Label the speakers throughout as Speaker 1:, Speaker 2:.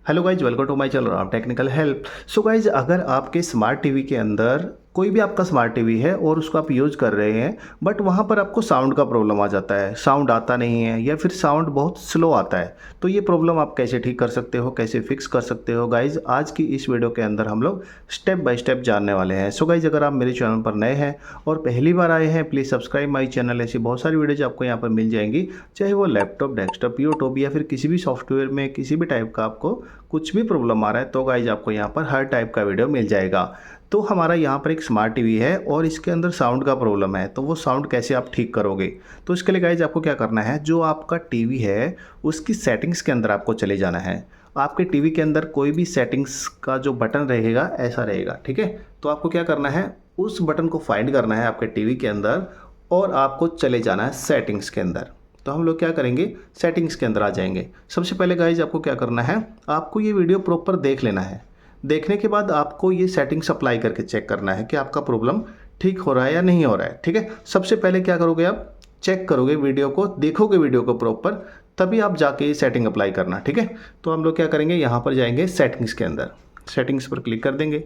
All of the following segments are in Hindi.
Speaker 1: Hello guys, welcome to my channel Ram technical help. So guys, अगर आपके स्मार्ट टीवी के अंदर कोई भी आपका स्मार्ट टीवी है और उसको आप यूज़ कर रहे हैं, बट वहाँ पर आपको साउंड का प्रॉब्लम आ जाता है, साउंड आता नहीं है या फिर साउंड बहुत स्लो आता है, तो ये प्रॉब्लम आप कैसे ठीक कर सकते हो, कैसे फिक्स कर सकते हो गाइज, आज की इस वीडियो के अंदर हम लोग स्टेप बाय स्टेप जानने वाले हैं। सो गाइज, अगर आप मेरे चैनल पर नए हैं और पहली बार आए हैं, प्लीज़ सब्सक्राइब माई चैनल। ऐसी बहुत सारी वीडियोज आपको यहाँ पर मिल जाएंगी, चाहे वो लैपटॉप, डेस्कटॉप, यूट्यूब या फिर किसी भी सॉफ्टवेयर में किसी भी टाइप का आपको कुछ भी प्रॉब्लम आ रहा है, तो गाइज आपको यहाँ पर हर टाइप का वीडियो मिल जाएगा। तो हमारा यहाँ पर एक स्मार्ट टीवी है और इसके अंदर साउंड का प्रॉब्लम है, तो वो साउंड कैसे आप ठीक करोगे। तो इसके लिए गाइज आपको क्या करना है, जो आपका टीवी है उसकी सेटिंग्स के अंदर आपको चले जाना है। आपके टीवी के अंदर कोई भी सेटिंग्स का जो बटन रहेगा ऐसा रहेगा, ठीक है। तो आपको क्या करना है, उस बटन को फाइंड करना है आपके टीवी के अंदर और आपको चले जाना है सेटिंग्स के अंदर। तो हम लोग क्या करेंगे, सेटिंग्स के अंदर आ जाएंगे। सबसे पहले गाइज आपको क्या करना है, आपको ये वीडियो प्रॉपर देख लेना है। देखने के बाद आपको ये सेटिंग्स अप्लाई करके चेक करना है कि आपका प्रॉब्लम ठीक हो रहा है या नहीं हो रहा है, ठीक है। सबसे पहले क्या करोगे, आप चेक करोगे वीडियो को, देखोगे वीडियो को प्रॉपर, तभी आप जाके ये सेटिंग अप्लाई करना, ठीक है। तो हम लोग क्या करेंगे, यहाँ पर जाएंगे सेटिंग्स के अंदर, सेटिंग्स पर क्लिक कर देंगे।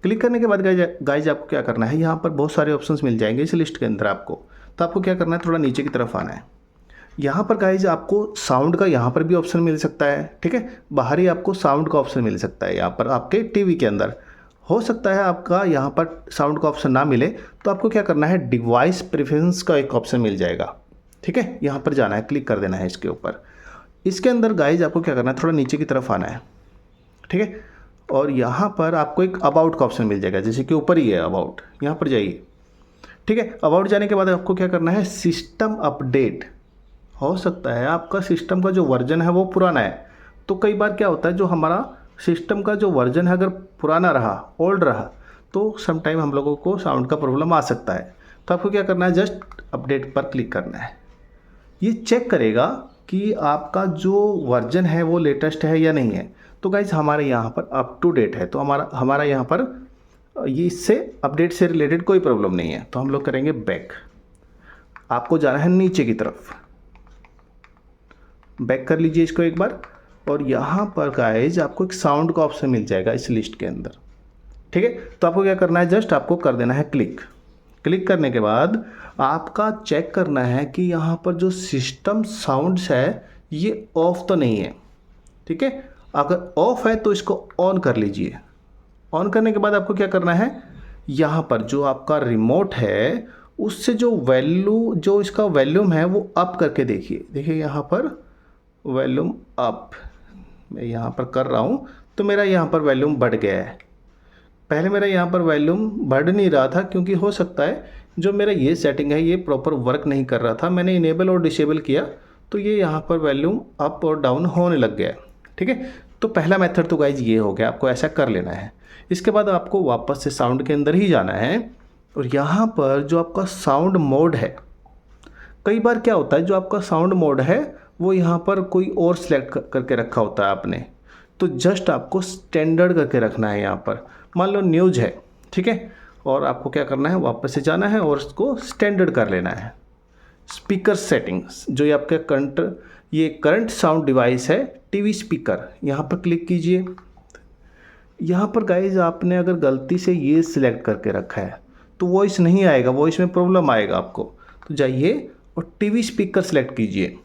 Speaker 1: क्लिक करने के बाद गाइज आपको क्या करना है, यहाँ पर बहुत सारे ऑप्शंस मिल जाएंगे इस लिस्ट के अंदर आपको। तो आपको क्या करना है, थोड़ा नीचे की तरफ आना है। यहाँ पर गाइज आपको साउंड का यहाँ पर भी ऑप्शन मिल सकता है, ठीक है। बाहर ही आपको साउंड का ऑप्शन मिल सकता है, यहाँ पर आपके टीवी के अंदर। हो सकता है आपका यहाँ पर साउंड का ऑप्शन ना मिले, तो आपको क्या करना है, डिवाइस प्रेफरेंस का एक ऑप्शन मिल जाएगा, ठीक है। यहाँ पर जाना है, क्लिक कर देना है इसके ऊपर। इसके अंदर गाइज आपको क्या करना है, थोड़ा नीचे की तरफ आना है, ठीक है। और यहाँ पर आपको एक अबाउट का ऑप्शन मिल जाएगा, जैसे कि ऊपर ही है अबाउट, यहाँ पर जाइए, ठीक है। अबाउट जाने के बाद आपको क्या करना है, सिस्टम अपडेट। हो सकता है आपका सिस्टम का जो वर्जन है वो पुराना है, तो कई बार क्या होता है, जो हमारा सिस्टम का जो वर्जन है अगर पुराना रहा, ओल्ड रहा, तो समटाइम हम लोगों को साउंड का प्रॉब्लम आ सकता है। तो आपको क्या करना है, जस्ट अपडेट पर क्लिक करना है। ये चेक करेगा कि आपका जो वर्जन है वो लेटेस्ट है या नहीं है। तो गाइज हमारे यहाँ पर अप टू डेट है, तो हमारा यहाँ पर ये इससे अपडेट से रिलेटेड कोई प्रॉब्लम नहीं है। तो हम लोग करेंगे बैक। आपको जाना है नीचे की तरफ, बैक कर लीजिए इसको एक बार। और यहाँ पर गाइज आपको एक साउंड का ऑप्शन मिल जाएगा इस लिस्ट के अंदर, ठीक है। तो आपको क्या करना है, जस्ट आपको कर देना है क्लिक। क्लिक करने के बाद आपका चेक करना है कि यहाँ पर जो सिस्टम साउंड्स है ये ऑफ तो नहीं है, ठीक है। अगर ऑफ है तो इसको ऑन कर लीजिए। ऑन करने के बाद आपको क्या करना है, यहाँ पर जो आपका रिमोट है उससे जो वैल्यू, जो इसका वॉल्यूम है वो अप करके देखिए। देखिए यहाँ पर वॉल्यूम अप, मैं यहाँ पर कर रहा हूँ तो मेरा यहाँ पर वॉल्यूम बढ़ गया है। पहले मेरा यहाँ पर वॉल्यूम बढ़ नहीं रहा था, क्योंकि हो सकता है जो मेरा ये सेटिंग है ये प्रॉपर वर्क नहीं कर रहा था। मैंने इनेबल और डिसेबल किया तो ये यहाँ पर वॉल्यूम अप और डाउन होने लग गया, ठीक है। तो पहला मेथड तो गाइज ये हो गया, आपको ऐसा कर लेना है। इसके बाद आपको वापस से साउंड के अंदर ही जाना है और यहाँ पर जो आपका साउंड मोड है, कई बार क्या होता है जो आपका साउंड मोड है वो यहाँ पर कोई और सिलेक्ट करके रखा होता है आपने, तो जस्ट आपको स्टैंडर्ड करके रखना है। यहाँ पर मान लो न्यूज़ है, ठीक है, और आपको क्या करना है, वापस से जाना है और उसको स्टैंडर्ड कर लेना है। स्पीकर सेटिंग्स, जो ये आपका ये करंट साउंड डिवाइस है टीवी स्पीकर, यहाँ पर क्लिक कीजिए। यहाँ पर गाइज आपने अगर गलती से ये सिलेक्ट करके रखा है तो वॉइस नहीं आएगा, वॉइस में प्रॉब्लम आएगा आपको। तो जाइए और टीवी स्पीकर सेलेक्ट कीजिए,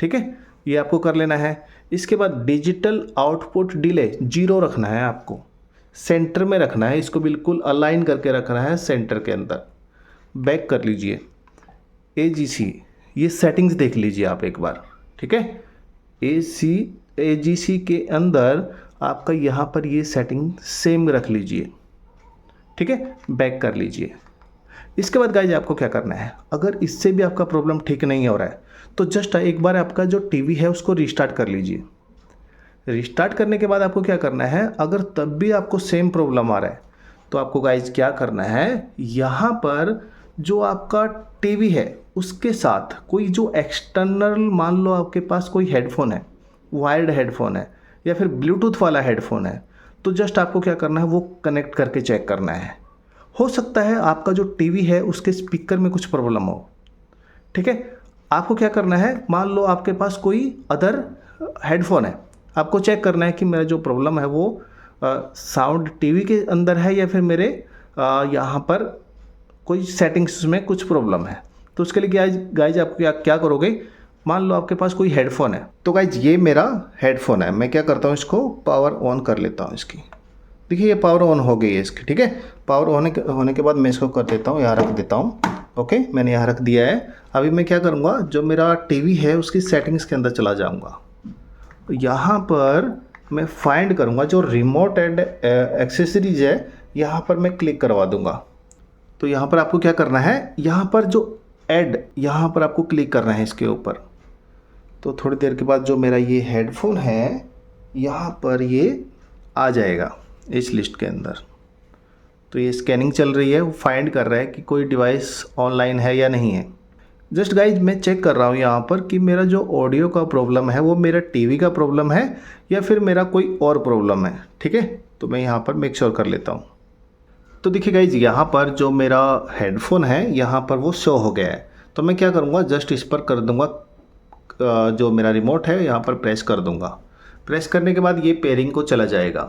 Speaker 1: ठीक है, ये आपको कर लेना है। इसके बाद डिजिटल आउटपुट डिले 0 रखना है, आपको सेंटर में रखना है, इसको बिल्कुल अलाइन करके रखना है सेंटर के अंदर। बैक कर लीजिए। AGC, ये सेटिंग्स देख लीजिए आप एक बार, ठीक है। AGC के अंदर आपका यहाँ पर ये सेटिंग सेम रख लीजिए, ठीक है। बैक कर लीजिए। इसके बाद गाइज आपको क्या करना है, अगर इससे भी आपका प्रॉब्लम ठीक नहीं हो रहा है तो जस्ट एक बार आपका जो टीवी है उसको रिस्टार्ट कर लीजिए। रिस्टार्ट करने के बाद आपको क्या करना है, अगर तब भी आपको सेम प्रॉब्लम आ रहा है तो आपको गाइज क्या करना है, यहाँ पर जो आपका टीवी है उसके साथ कोई जो एक्सटर्नल, मान लो आपके पास कोई हेडफोन है, वायर्ड हेडफोन है या फिर ब्लूटूथ वाला हेडफोन है, तो जस्ट आपको क्या करना है, वो कनेक्ट करके चेक करना है। हो सकता है आपका जो टीवी है उसके स्पीकर में कुछ प्रॉब्लम हो, ठीक है। आपको क्या करना है, मान लो आपके पास कोई अदर हेडफोन है, आपको चेक करना है कि मेरा जो प्रॉब्लम है वो साउंड टीवी के अंदर है या फिर मेरे यहाँ पर कोई सेटिंग्स में कुछ प्रॉब्लम है। तो उसके लिए गाइज आपको क्या क्या करोगे, मान लो आपके पास कोई हेडफोन है। तो गाइज ये मेरा हेडफोन है, मैं क्या करता हूँ इसको पावर ऑन कर लेता हूँ इसकी। देखिए ये पावर ऑन हो गई है इसकी, ठीक है। पावर होने के बाद मैं इसको कर देता हूँ, यहाँ रख देता हूँ। ओके, मैंने यहाँ रख दिया है। अभी मैं क्या करूँगा, जो मेरा टीवी है उसकी सेटिंग्स के अंदर चला जाऊँगा। यहाँ पर मैं फाइंड करूँगा जो रिमोट एंड एक्सेसरीज है, यहाँ पर मैं क्लिक करवा दूँगा। तो यहाँ पर आपको क्या करना है, यहाँ पर जो ऐड, यहाँ पर आपको क्लिक करना है इसके ऊपर। तो थोड़ी देर के बाद जो मेरा ये हेडफोन है यहाँ पर ये आ जाएगा इस लिस्ट के अंदर। तो ये स्कैनिंग चल रही है, वो फाइंड कर रहा है कि कोई डिवाइस ऑनलाइन है या नहीं है। जस्ट गाइज मैं चेक कर रहा हूँ यहाँ पर कि मेरा जो ऑडियो का प्रॉब्लम है वो मेरा टीवी का प्रॉब्लम है या फिर मेरा कोई और प्रॉब्लम है, ठीक है। तो मैं यहाँ पर मेक श्योर कर लेता हूँ। तो देखिए गाइज यहाँ पर जो मेरा हेडफोन है यहाँ पर वो शो हो गया है। तो मैं क्या करूँगा, जस्ट इस पर कर दूँगा, जो मेरा रिमोट है यहाँ पर प्रेस कर दूँगा। प्रेस करने के बाद ये पेयरिंग को चला जाएगा।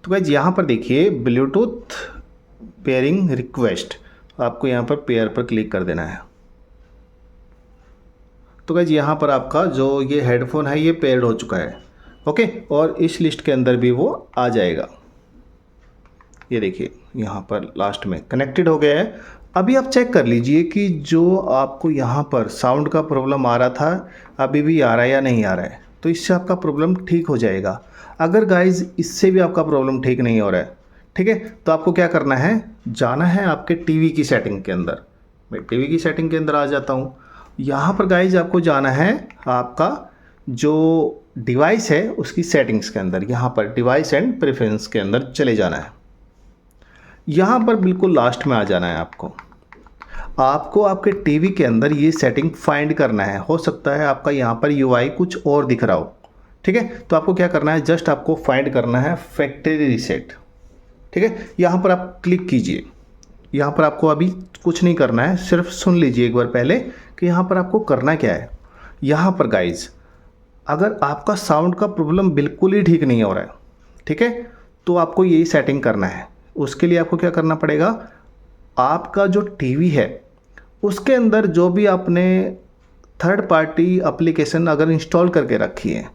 Speaker 1: तो गाइज यहाँ पर देखिए ब्लूटूथ पेयरिंग रिक्वेस्ट, आपको यहाँ पर पेयर पर क्लिक कर देना है। तो गाइज यहाँ पर आपका जो ये हेडफोन है ये पेयर्ड हो चुका है। ओके, और इस लिस्ट के अंदर भी वो आ जाएगा। ये देखिए यहाँ पर लास्ट में कनेक्टेड हो गया है। अभी आप चेक कर लीजिए कि जो आपको यहाँ पर साउंड का प्रॉब्लम आ रहा था अभी भी आ रहा है या नहीं आ रहा है। तो इससे आपका प्रॉब्लम ठीक हो जाएगा। अगर गाइज इससे भी आपका प्रॉब्लम ठीक नहीं हो रहा है, ठीक है, तो आपको क्या करना है, जाना है आपके टीवी की सेटिंग के अंदर। मैं टीवी की सेटिंग के अंदर आ जाता हूँ। यहाँ पर गाइज आपको जाना है आपका जो डिवाइस है उसकी सेटिंग्स के अंदर, यहाँ पर डिवाइस एंड प्रेफरेंस के अंदर चले जाना है। यहाँ पर बिल्कुल लास्ट में आ जाना है आपको आपके टीवी के अंदर ये सेटिंग फाइंड करना है। हो सकता है आपका यहाँ पर यूआई कुछ और दिख रहा हो, ठीक है। तो आपको क्या करना है, जस्ट आपको फाइंड करना है फैक्ट्री रीसेट, ठीक है। यहाँ पर आप क्लिक कीजिए। यहाँ पर आपको अभी कुछ नहीं करना है, सिर्फ सुन लीजिए एक बार पहले कि यहाँ पर आपको करना क्या है। यहाँ पर गाइज अगर आपका साउंड का प्रॉब्लम बिल्कुल ही ठीक नहीं हो रहा है, ठीक है, तो आपको यही सेटिंग करना है। उसके लिए आपको क्या करना पड़ेगा, आपका जो टीवी है उसके अंदर जो भी आपने थर्ड पार्टी एप्लीकेशन अगर इंस्टॉल करके रखी है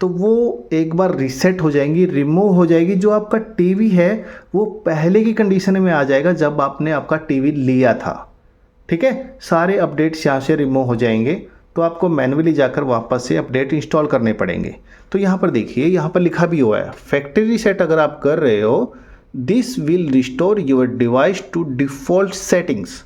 Speaker 1: तो वो एक बार रीसेट हो जाएंगी, रिमूव हो जाएगी। जो आपका टीवी है वो पहले की कंडीशन में आ जाएगा जब आपने आपका टीवी लिया था, ठीक है। सारे अपडेट्स यहाँ से रिमूव हो जाएंगे। तो आपको मैन्युअली जाकर वापस से अपडेट इंस्टॉल करने पड़ेंगे। तो यहाँ पर देखिए, यहाँ पर लिखा भी हुआ है फैक्ट्री रीसेट अगर आप कर रहे हो, this will restore your device to default settings,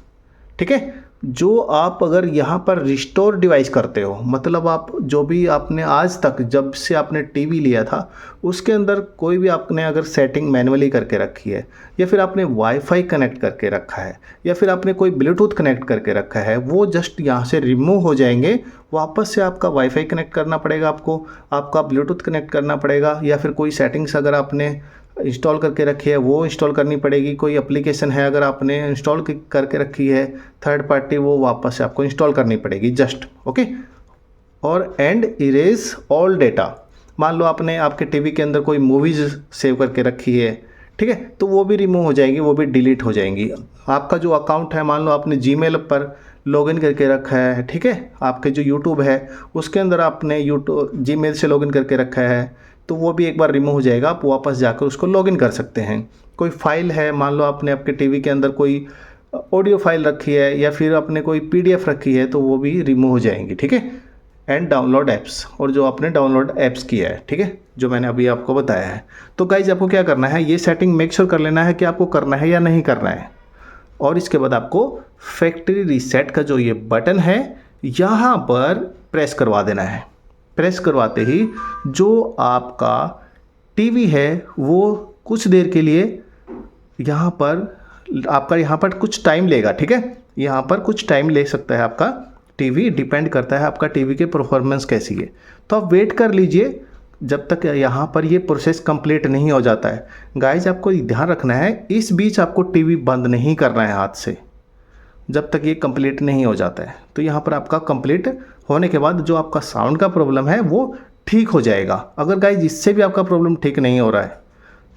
Speaker 1: ठीक है। जो आप अगर यहाँ पर रिस्टोर डिवाइस करते हो, मतलब आप जो भी आपने आज तक जब से आपने टीवी लिया था उसके अंदर कोई भी आपने अगर सेटिंग मैन्युअली करके रखी है या फिर आपने वाईफाई कनेक्ट करके रखा है या फिर आपने कोई ब्लूटूथ कनेक्ट करके रखा है, वो जस्ट यहाँ से रिमूव हो जाएंगे। वापस से आपका वाईफाई कनेक्ट करना पड़ेगा, आपका ब्लूटूथ कनेक्ट करना पड़ेगा, या फिर कोई सेटिंग्स अगर आपने इंस्टॉल करके रखी है वो इंस्टॉल करनी पड़ेगी। कोई एप्लीकेशन है अगर आपने इंस्टॉल करके रखी है थर्ड पार्टी, वो वापस से आपको इंस्टॉल करनी पड़ेगी जस्ट। ओके, और एंड इरेज ऑल डेटा। मान लो आपने आपके टीवी के अंदर कोई मूवीज़ सेव करके रखी है, ठीक है, तो वो भी रिमूव हो जाएंगी, वो भी डिलीट हो जाएंगी। आपका जो अकाउंट है, मान लो आपने जीमेल पर लॉगिन करके रखा है, ठीक है, आपके जो यूट्यूब है उसके अंदर आपने जीमेल से लॉगिन करके रखा है, तो वो भी एक बार रिमूव हो जाएगा। आप वापस जाकर उसको लॉगिन कर सकते हैं। कोई फाइल है, मान लो आपने आपके टीवी के अंदर कोई ऑडियो फाइल रखी है या फिर आपने कोई पीडीएफ रखी है, तो वो भी रिमूव हो जाएंगी, ठीक है। एंड डाउनलोड ऐप्स, और जो आपने डाउनलोड ऐप्स किया है, ठीक है, जो मैंने अभी आपको बताया है। तो गाइज आपको क्या करना है, ये सेटिंग मेक श्योर कर लेना है कि आपको करना है या नहीं करना है। और इसके बाद आपको फैक्ट्री रीसेट का जो ये बटन है यहाँ पर प्रेस करवा देना है। प्रेस करवाते ही जो आपका टीवी है वो कुछ देर के लिए यहाँ पर कुछ टाइम लेगा, ठीक है। यहाँ पर कुछ टाइम ले सकता है आपका टीवी, डिपेंड करता है आपका टीवी की परफॉर्मेंस कैसी है। तो आप वेट कर लीजिए जब तक यहाँ पर ये प्रोसेस कंप्लीट नहीं हो जाता है। गाइज आपको ध्यान रखना है, इस बीच आपको टीवी बंद नहीं करना है हाथ से। जब तक ये कंप्लीट नहीं हो जाता है। तो यहाँ पर आपका कंप्लीट होने के बाद जो आपका साउंड का प्रॉब्लम है वो ठीक हो जाएगा। अगर गाइज इससे भी आपका प्रॉब्लम ठीक नहीं हो रहा है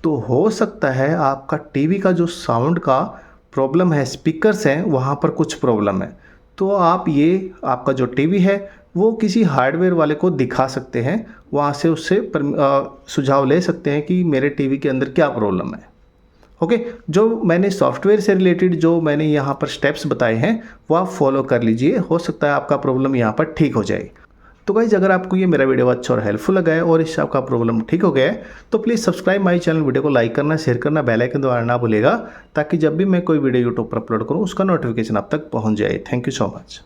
Speaker 1: तो हो सकता है आपका टीवी का जो साउंड का प्रॉब्लम है, स्पीकर्स हैं, वहाँ पर कुछ प्रॉब्लम है। तो आप ये आपका जो टीवी है वो किसी हार्डवेयर वाले को दिखा सकते हैं, वहाँ से उससे सुझाव ले सकते हैं कि मेरे टीवी के अंदर क्या प्रॉब्लम है। ओके, जो मैंने सॉफ्टवेयर से रिलेटेड जो मैंने यहाँ पर स्टेप्स बताए हैं वो आप फॉलो कर लीजिए, हो सकता है आपका प्रॉब्लम यहाँ पर ठीक हो जाए। तो गाइज अगर आपको ये मेरा वीडियो अच्छा और हेल्पफुल लगा है और इससे आपका प्रॉब्लम ठीक हो गया है तो please subscribe my channel, video को लाइक करना, शेयर करना, बेल आइकन दबाना ना भूलिएगा, ताकि जब भी मैं कोई वीडियो यूट्यूब पर अपलोड करूँ उसका नोटिफिकेशन आप तक पहुँच जाए। Thank you so much.